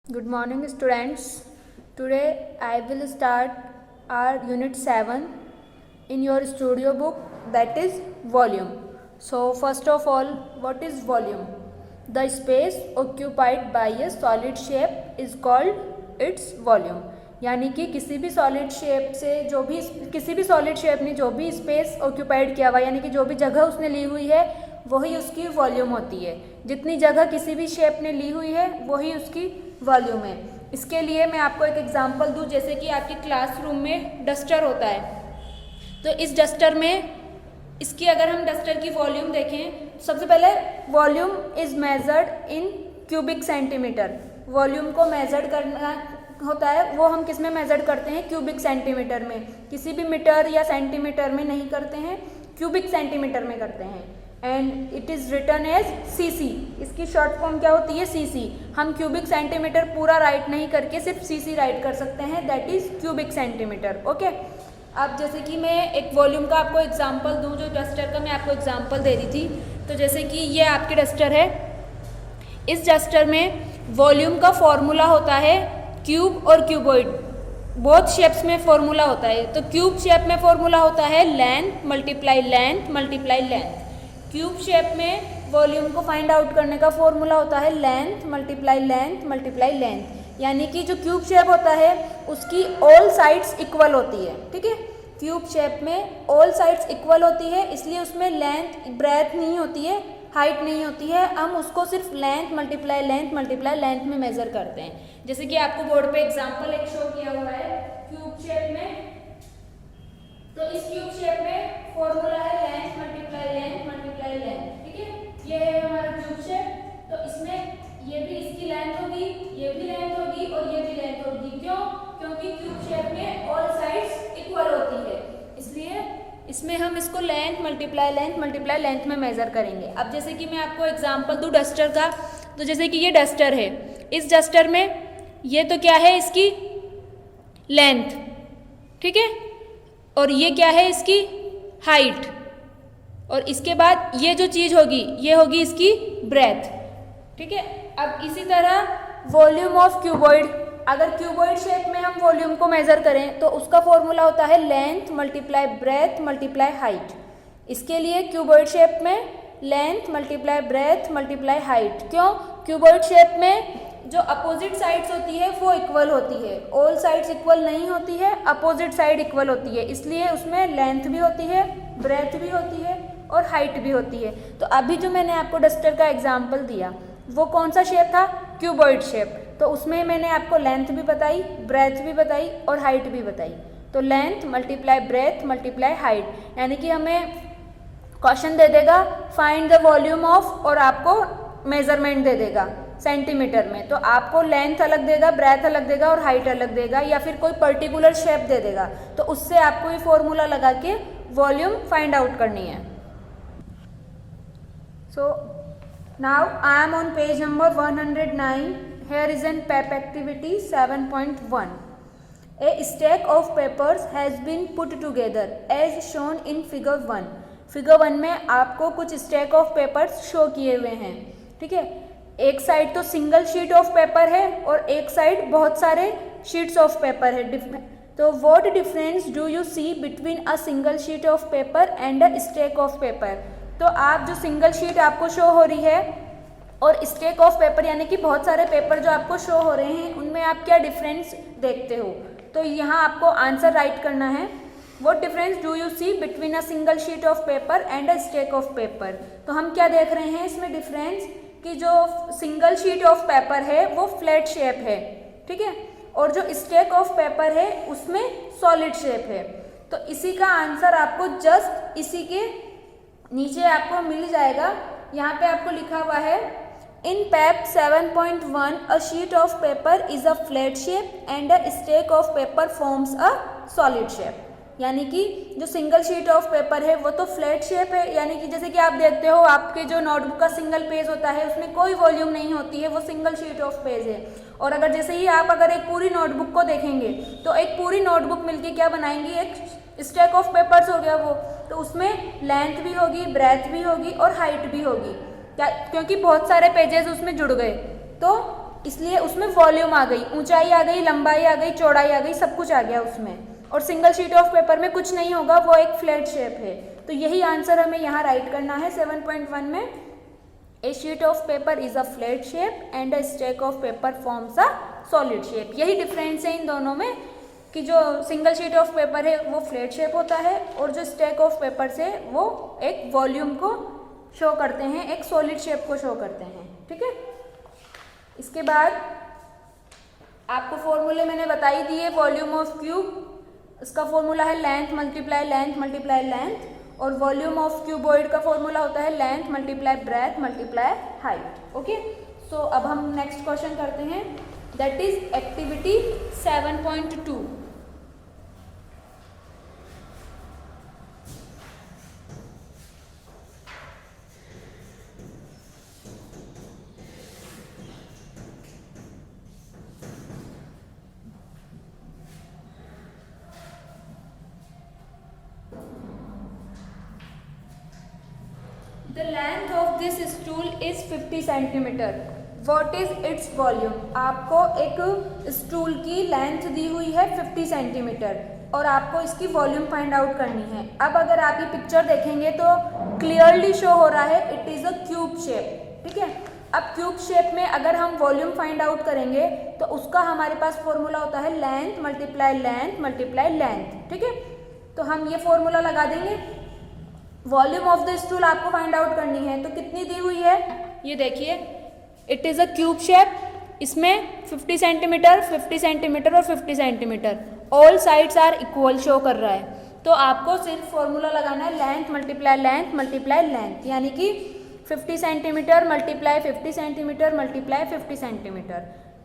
Good morning students. Today I will start our unit 7 in your studio book, that is volume. So first of all, what is volume? The space occupied by a solid shape is called its volume. यानी कि किसी भी solid shape से किसी भी solid shape ने जो भी स्पेस ऑक्यूपाइड किया हुआ यानी कि जो भी जगह उसने ली हुई है वही उसकी वॉल्यूम होती है। जितनी जगह किसी भी शेप ने ली हुई है वही उसकी वॉल्यूम है। इसके लिए मैं आपको एक एग्जांपल दूं, जैसे कि आपके क्लासरूम में डस्टर होता है, तो इस डस्टर में इसकी अगर हम डस्टर की वॉल्यूम देखें, सबसे पहले volume is measured in cubic centimetre. Volume को मेजर करना होता है वो हम किस में मेजर करते हैं? क्यूबिक सेंटीमीटर में। किसी भी मीटर या सेंटीमीटर में नहीं करते हैं, क्यूबिक सेंटीमीटर में करते हैं। And it is written as CC. इसकी शॉर्ट फॉर्म क्या होती है? सीसी। हम क्यूबिक सेंटीमीटर पूरा राइट नहीं करके सिर्फ सीसी राइट कर सकते हैं, that is cubic centimetre. Okay, अब जैसे कि मैं एक वॉल्यूम का आपको एग्जांपल दूं, जो डस्टर का मैं आपको एग्जांपल दे रही थी, तो जैसे कि ये आपकी डस्टर है। इस डस्टर में वॉल्यूम का फॉर्मूला होता है क्यूब और क्यूबॉइड, बोथ शेप्स में फॉर्मूला होता है। तो क्यूब शेप में फॉर्मूला होता है length multiply length multiply length. Cube shape में वॉल्यूम को फाइंड आउट करने का फॉर्मूला होता है length multiply length multiply length. यानी कि जो क्यूब शेप होता है उसकी ऑल साइड्स इक्वल होती है। ठीक है, क्यूब शेप में ऑल साइड्स इक्वल होती है, इसलिए उसमें लेंथ ब्रेथ नहीं होती है, हाइट नहीं होती है। हम उसको सिर्फ लेंथ मल्टीप्लाई लेंथ में मेजर करते हैं। जैसे कि आपको बोर्ड पे एग्जांपल एक शो किया हुआ है क्यूब शेप में, तो इस क्यूब शेप में फॉर्मूला है लेंथ मल्टीप्लाई लेंथ। ठीक है, ये है हमारा क्यूब शेप। तो इसमें ये भी इसकी लेंथ होगी, ये भी लेंथ होगी और ये भी लेंथ होगी। क्यों? क्योंकि क्यूब शेप में ऑल साइड्स इक्वल होती है, इसलिए इसमें हम इसको लेंथ मल्टीप्लाई लेंथ में मेजर करेंगे। अब जैसे कि मैं आपको एग्जांपल दूं डस्टर का, तो जैसे कि ये डस्टर है, इस डस्टर में ये तो क्या है? इसकी लेंथ। ठीक है, और ये क्या है? इसकी हाइट। और इसके बाद ये जो चीज़ होगी ये होगी इसकी ब्रेथ। ठीक है, अब इसी तरह वॉल्यूम ऑफ क्यूबॉइड, अगर क्यूबॉइड शेप में हम वॉल्यूम को मेजर करें तो उसका फॉर्मूला होता है length multiply breadth multiply height. इसके लिए क्यूबॉइड शेप में length multiply breadth multiply height. क्यों? क्यूबॉइड शेप में जो अपोजिट साइड्स होती है वो इक्वल होती है, ऑल साइड्स इक्वल नहीं होती है, अपोजिट साइड इक्वल होती है, इसलिए उसमें लेंथ भी होती है, ब्रेथ भी होती है और हाइट भी होती है। तो अभी जो मैंने आपको डस्टर का एग्जाम्पल दिया वो कौन सा शेप था? Cuboid shape. तो उसमें मैंने आपको लेंथ भी बताई, ब्रेथ भी बताई और हाइट भी बताई। तो length multiply breadth multiply height, यानी कि हमें क्वेश्चन दे देगा फाइंड द वॉल्यूम ऑफ, और आपको मेजरमेंट दे देगा सेंटीमीटर में, तो आपको लेंथ अलग देगा, ब्रेथ अलग देगा और हाइट अलग देगा, या फिर कोई पर्टिकुलर शेप दे देगा, तो उससे आपको ये फॉर्मूला लगा के वॉल्यूम फाइंड आउट करनी है। So now I am on page number 109. Here is an PEP activity 7.1. A stack of papers has been put together as shown in figure 1. Figure 1 में आपको कुछ स्टैक ऑफ पेपर्स शो किए हुए हैं। ठीक है, एक साइड तो सिंगल शीट ऑफ पेपर है और एक साइड बहुत सारे शीट्स ऑफ पेपर है। तो what difference do you see between a single sheet of paper and a stack of paper? तो आप जो सिंगल शीट आपको शो हो रही है और स्टैक ऑफ पेपर यानी कि बहुत सारे पेपर जो आपको शो हो रहे हैं उनमें आप क्या डिफरेंस देखते हो? तो यहाँ आपको आंसर राइट करना है, what difference do you see between a single sheet of paper and a stack of paper? तो हम क्या देख रहे हैं इसमें डिफरेंस, कि जो सिंगल शीट ऑफ पेपर है वो फ्लैट शेप है। ठीक है, और जो स्टैक ऑफ पेपर है उसमें सॉलिड शेप है। तो इसी का आंसर आपको जस्ट इसी के नीचे आपको मिल जाएगा। यहाँ पे आपको लिखा हुआ है In PEP 7.1, a sheet of paper is a flat shape and a stack of paper forms a solid shape. यानी कि जो सिंगल शीट ऑफ पेपर है वो तो फ्लैट शेप है, यानी कि जैसे कि आप देखते हो आपके जो नोटबुक का सिंगल पेज होता है उसमें कोई वॉल्यूम नहीं होती है, वो सिंगल शीट ऑफ पेज है। और अगर जैसे ही आप अगर एक पूरी नोटबुक को देखेंगे तो एक पूरी नोटबुक मिलके क्या बनाएंगी? एक स्टैक ऑफ पेपर्स हो गया वो। तो उसमें लेंथ भी होगी, ब्रेथ भी होगी और हाइट भी होगी, क्योंकि बहुत सारे पेजेस उसमें जुड़ गए। तो इसलिए उसमें वॉल्यूम आ गई, ऊंचाई आ गई, लंबाई आ गई, चौड़ाई आ गई, सब कुछ आ गया उसमें। और सिंगल शीट ऑफ पेपर में कुछ नहीं होगा, वो एक फ्लैट शेप है। तो यही आंसर हमें यहाँ राइट करना है 7.1 में। A sheet of paper is a flat shape and a stack of paper forms a solid shape. यही डिफरेंस है इन दोनों में कि जो सिंगल शीट ऑफ पेपर है वो फ्लैट शेप होता है और जो स्टैक ऑफ पेपर से वो एक वॉल्यूम को शो करते हैं, एक सॉलिड शेप को शो करते हैं। ठीक है, इसके बाद आपको फॉर्मूले मैंने बता ही दिए। वॉल्यूम ऑफ क्यूब, इसका फॉर्मूला है length multiply length multiply length, और वॉल्यूम ऑफ क्यूबॉइड का फॉर्मूला होता है length multiply breadth multiply height. Okay, so अब हम नेक्स्ट क्वेश्चन करते हैं, that is activity 7.2। The length of this stool is 50 centimetre. What is its volume? आपको एक स्टूल की लेंथ दी हुई है 50 सेंटीमीटर और आपको इसकी वॉल्यूम फाइंड आउट करनी है। अब अगर आप ये पिक्चर देखेंगे तो क्लियरली शो हो रहा है it is a cube shape. ठीक है, अब क्यूब शेप में अगर हम वॉल्यूम फाइंड आउट करेंगे तो उसका हमारे पास फॉर्मूला होता है length multiply length multiply length. ठीक है, तो हम ये फॉर्मूला लगा देंगे। वॉल्यूम ऑफ द स्टूल आपको फाइंड आउट करनी है, तो कितनी दी हुई है ये देखिए, it is a cube shape, इसमें 50 सेंटीमीटर 50 सेंटीमीटर और 50 centimetre, all sides are equal show कर रहा है। तो आपको सिर्फ फॉर्मूला लगाना है लेंथ मल्टीप्लाई लेंथ, यानी कि 50 centimetre multiply 50 centimetre multiply 50 centimetre.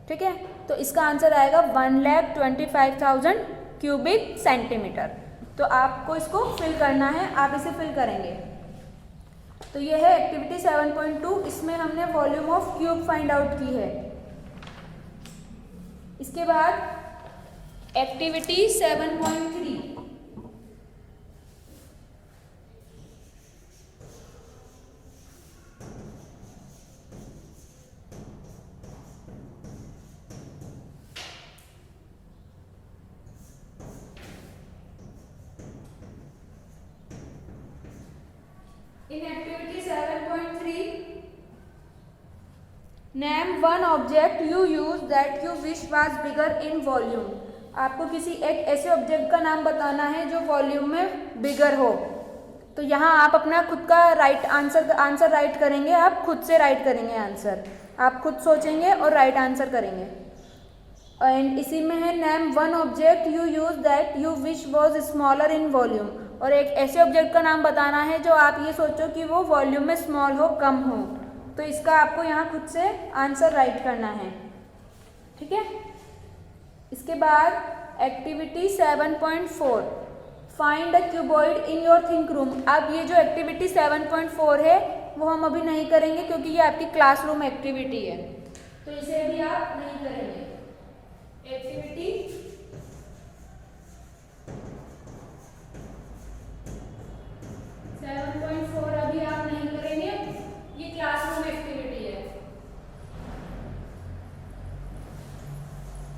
ठीक है, तो इसका आंसर आएगा 1,25,000 क्यूबिक सेंटीमीटर। तो आपको इसको फिल करना है, आप इसे फिल करेंगे। तो ये है एक्टिविटी 7.2, इसमें हमने volume of cube find out की है। इसके बाद activity 7.3, in activity 7.3 name one object you use that you wish was bigger in volume। आपको किसी एक ऐसे ऑब्जेक्ट का नाम बताना है जो वॉल्यूम में बिगर हो। तो यहाँ आप अपना खुद का राइट आंसर राइट करेंगे, आप खुद से राइट करेंगे आंसर, आप खुद सोचेंगे और राइट आंसर करेंगे। एंड इसी में है name one object you use that you wish was smaller in volume, और एक ऐसे ऑब्जेक्ट का नाम बताना है जो आप ये सोचो कि वो वॉल्यूम में स्मॉल हो, कम हो। तो इसका आपको यहाँ खुद से आंसर राइट करना है। ठीक है, इसके बाद activity 7.4 find a cuboid in your think room. अब ये जो एक्टिविटी 7.4 है वो हम अभी नहीं करेंगे क्योंकि ये आपकी क्लासरूम एक्टिविटी है, तो इसे भी आप नहीं करेंगे। एक्टिविटी 7.4 अभी आप नहीं करेंगे, ये क्लासरूम एक्टिविटी है।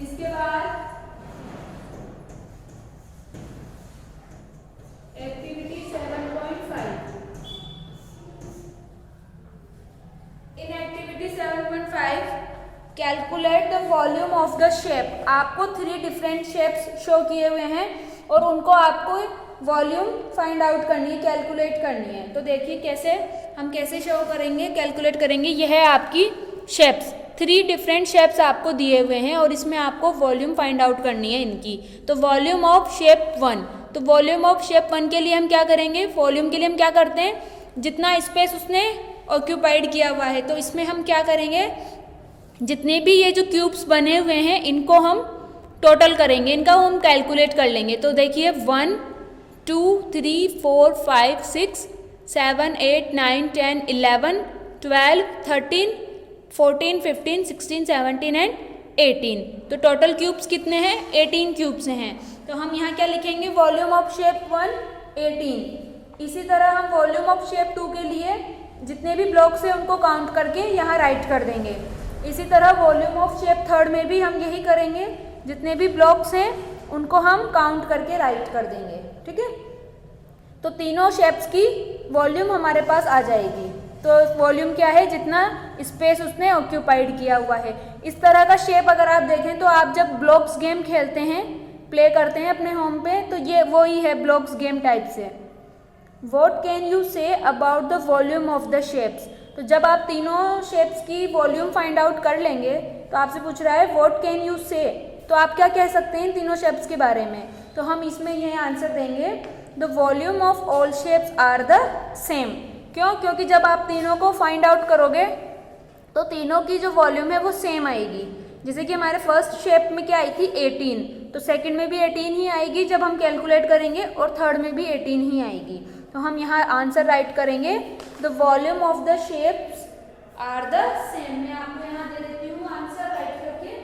इसके बाद activity 7.5, in activity 7.5 calculate the volume of the shape. आपको 3 डिफरेंट शेप्स शो किए हुए हैं और उनको आपको वॉल्यूम फाइंड आउट करनी है, कैलकुलेट करनी है। तो देखिए कैसे हम कैसे शो करेंगे, कैलकुलेट करेंगे। यह है आपकी शेप्स, 3 डिफरेंट शेप्स आपको दिए हुए हैं और इसमें आपको वॉल्यूम फाइंड आउट करनी है इनकी। तो वॉल्यूम ऑफ शेप 1, तो वॉल्यूम ऑफ शेप 1 के लिए हम क्या करेंगे, वॉल्यूम के लिए हम क्या करते हैं, जितना स्पेस उसने ऑक्यूपाइड किया हुआ है, तो इसमें हम क्या करेंगे, जितने भी ये जो क्यूब्स बने हुए हैं इनको हम टोटल करेंगे, इनका हम कैलकुलेट कर लेंगे। तो देखिए 1 2 3 4 5 6 7 8 9 10 11 12 13 14 15 16 17 एंड 18। तो टोटल क्यूब्स कितने हैं, 18 क्यूब्स हैं। तो हम यहाँ क्या लिखेंगे, वॉल्यूम ऑफ शेप 1 18। इसी तरह हम वॉल्यूम ऑफ शेप 2 के लिए जितने भी ब्लॉक्स हैं उनको काउंट करके यहाँ राइट कर देंगे। इसी तरह वॉल्यूम ऑफ शेप थर्ड में भी हम यही करेंगे, जितने भी ब्लॉक्स हैं उनको हम काउंट करके राइट कर देंगे, ठीक है। तो तीनों शेप्स की वॉल्यूम हमारे पास आ जाएगी। तो वॉल्यूम क्या है, जितना स्पेस उसने ऑक्यूपाइड किया हुआ है। इस तरह का शेप अगर आप देखें तो आप जब ब्लॉक्स गेम खेलते हैं, प्ले करते हैं अपने होम पे, तो ये वही है ब्लॉक्स गेम टाइप से। What can you say about the volume of the shapes? तो जब आप तीनों शेप्स की वॉल्यूम फाइंड आउट कर लेंगे तो आपसे पूछ रहा है व्हाट कैन यू से, तो आप क्या कह सकते हैं तीनों शेप्स के बारे में। तो हम इसमें ये आंसर देंगे the volume of all shapes are the same. क्यों? क्योंकि जब आप तीनों को फाइंड आउट करोगे तो तीनों की जो वॉल्यूम है वो सेम आएगी। जैसे कि हमारे फर्स्ट शेप में क्या आई थी 18, तो सेकंड में भी 18 ही आएगी जब हम कैलकुलेट करेंगे, और थर्ड में भी 18 ही आएगी। तो हम यहाँ आंसर राइट करेंगे the volume of the shapes are the same. मैं आपको यहाँ दे देती हूँ आंसर राइट करके।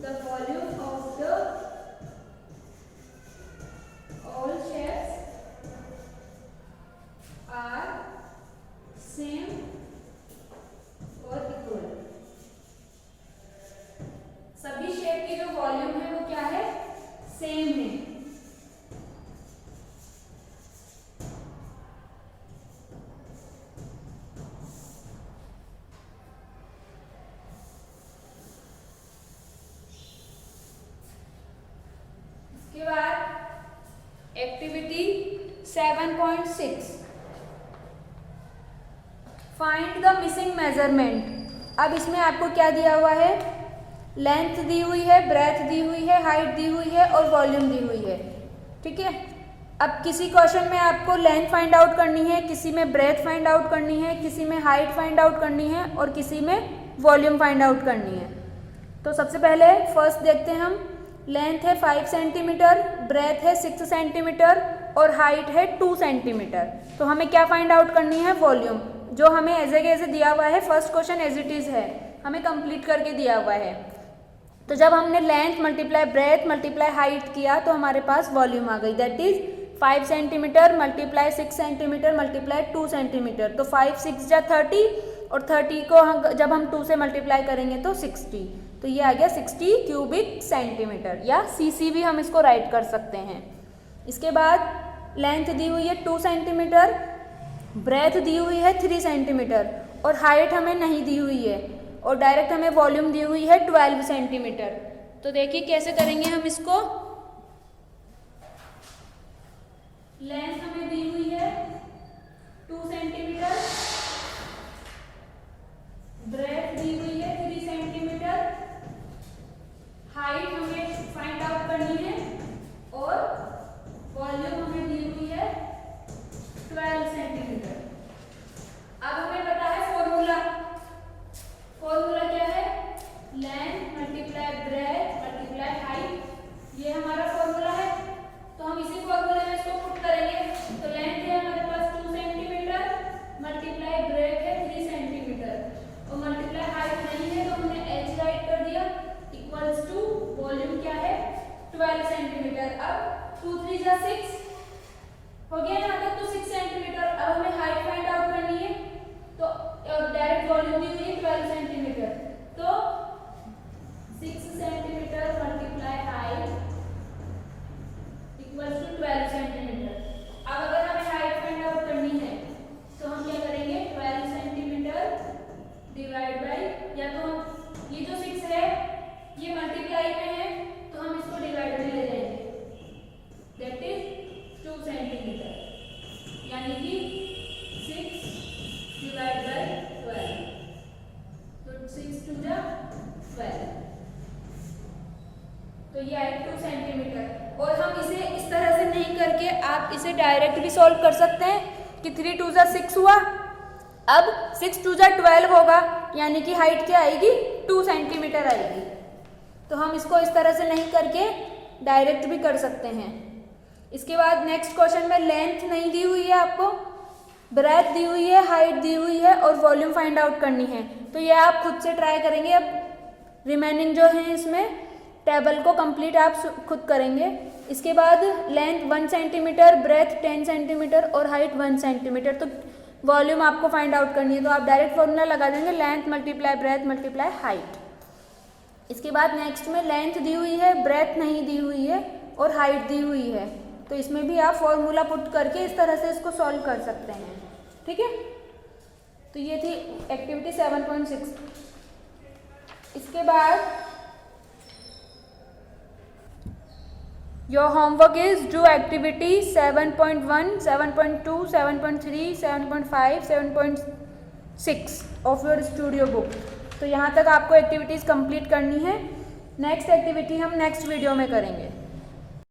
The volume of the all shapes are same और इक्वल। सभी शेप की जो वॉल्यूम है वो क्या है, सेम है। इसके बाद activity 7.6 find the missing measurement. अब इसमें आपको क्या दिया हुआ है, लेंथ दी हुई है, ब्रेथ दी हुई है, हाइट दी हुई है और वॉल्यूम दी हुई है, ठीक है। अब किसी क्वेश्चन में आपको लेंथ फाइंड आउट करनी है, किसी में ब्रेथ फाइंड आउट करनी है, किसी में हाइट फाइंड आउट करनी है और किसी में वॉल्यूम फाइंड आउट करनी है। तो सबसे पहले फर्स्ट देखते हैं हम। लेंथ है 5 सेंटीमीटर, ब्रेथ है 6 सेंटीमीटर और हाइट है 2 सेंटीमीटर। तो हमें क्या फाइंड आउट करनी है, वॉल्यूम, जो हमें एज ए दिया हुआ है। First question as it is है, हमें कंप्लीट करके दिया हुआ है। तो जब हमने length multiply breadth multiply height किया तो हमारे पास वॉल्यूम आ गई, that is 5 centimetre multiply 6 centimetre multiply 2 centimetre. तो 5 6 जा 30 और 30 को जब हम 2 से मल्टीप्लाई करेंगे तो 60। तो ये आ गया 60 क्यूबिक सेंटीमीटर, या सीसी भी हम इसको राइट कर सकते हैं। इसके बाद लेंथ दी हुई है 2 सेंटीमीटर, ब्रेथ दी हुई है 3 सेंटीमीटर और हाइट हमें नहीं दी हुई है, और डायरेक्ट हमें वॉल्यूम दी हुई है 12 सेंटीमीटर। तो देखिए कैसे करेंगे हम इसको। लेंथ हमें दी हुई है 2 सेंटीमीटर, ब्रेथ दी हुई है 3 सेंटीमीटर, हाइट हमें फाइंड आउट करनी है और वॉल्यूम हमें दी हुई है 12 सेंटीमीटर। अब हमें पता है फॉर्मूला। फॉर्मूला क्या है, length multiply breadth multiply height, ये हमारा फॉर्मूला है। तो हम इसी फॉर्मूले में इसको पुट करेंगे। तो लेंथ है हमारे पास 2 सेंटीमीटर मल्टीप्लाई ब्रेथ है 3 सेंटीमीटर और मल्टीप्लाई हाइट नहीं है तो हमने h राइट कर दिया, इक्वल्स टू वॉल्यूम क्या है 12 सेंटीमीटर। अब 2 3 जा 6 हो गया यहाँ तक, तो 6 सेंटीमीटर। अब हमें हाइट फाइंड आउट करनी है, तो डायरेक्ट वॉल्यूम दी हुई है 12 सेंटीमीटर। तो 6 centimetre multiply height equals to 12 centimetre. अब अगर हमें हाइट फाइंड आउट करनी है तो हम क्या करेंगे, 12 सेंटीमीटर डिवाइड बाई, या तो हम ये जो 6 है ये मल्टीप्लाई में है तो हम इसको डिवाइड में ले जाएंगे, दैट इज 2 सेंटीमीटर, यानी कि 6 डिवाइड बाई 12, तो 6 2 जा 12, तो ये आए 2 सेंटीमीटर। और हम इसे इस तरह से नहीं करके आप इसे डायरेक्ट भी सॉल्व कर सकते हैं कि 3 2 जा 6 हुआ, अब 6 2 जा 12 होगा, यानी कि हाइट क्या आएगी 2 सेंटीमीटर आएगी। तो हम इसको इस तरह से नहीं करके डायरेक्ट भी कर सकते हैं। इसके बाद नेक्स्ट क्वेश्चन में लेंथ नहीं दी हुई है आपको, ब्रेथ दी हुई है, हाइट दी हुई है और वॉल्यूम फाइंड आउट करनी है। तो ये आप खुद से ट्राई करेंगे। अब रिमेनिंग जो है इसमें टेबल को कंप्लीट आप खुद करेंगे। इसके बाद लेंथ 1 सेंटीमीटर, ब्रेथ 10 सेंटीमीटर और हाइट 1 सेंटीमीटर। तो वॉल्यूम आपको फाइंड आउट करनी है, तो आप डायरेक्ट फॉर्मूला लगा देंगे, length multiply breadth multiply height. इसके बाद नेक्स्ट में लेंथ दी हुई है, ब्रेथ नहीं दी हुई है और हाइट दी हुई है, तो इसमें भी आप फॉर्मूला पुट करके इस तरह से इसको सॉल्व कर सकते हैं। ठीक है, तो ये थी एक्टिविटी 7.6। इसके बाद your homework is do activity 7.1, 7.2, 7.3, 7.5, 7.6 of your studio book. तो यहाँ तक आपको एक्टिविटीज़ कंप्लीट करनी है। नेक्स्ट एक्टिविटी हम नेक्स्ट वीडियो में करेंगे।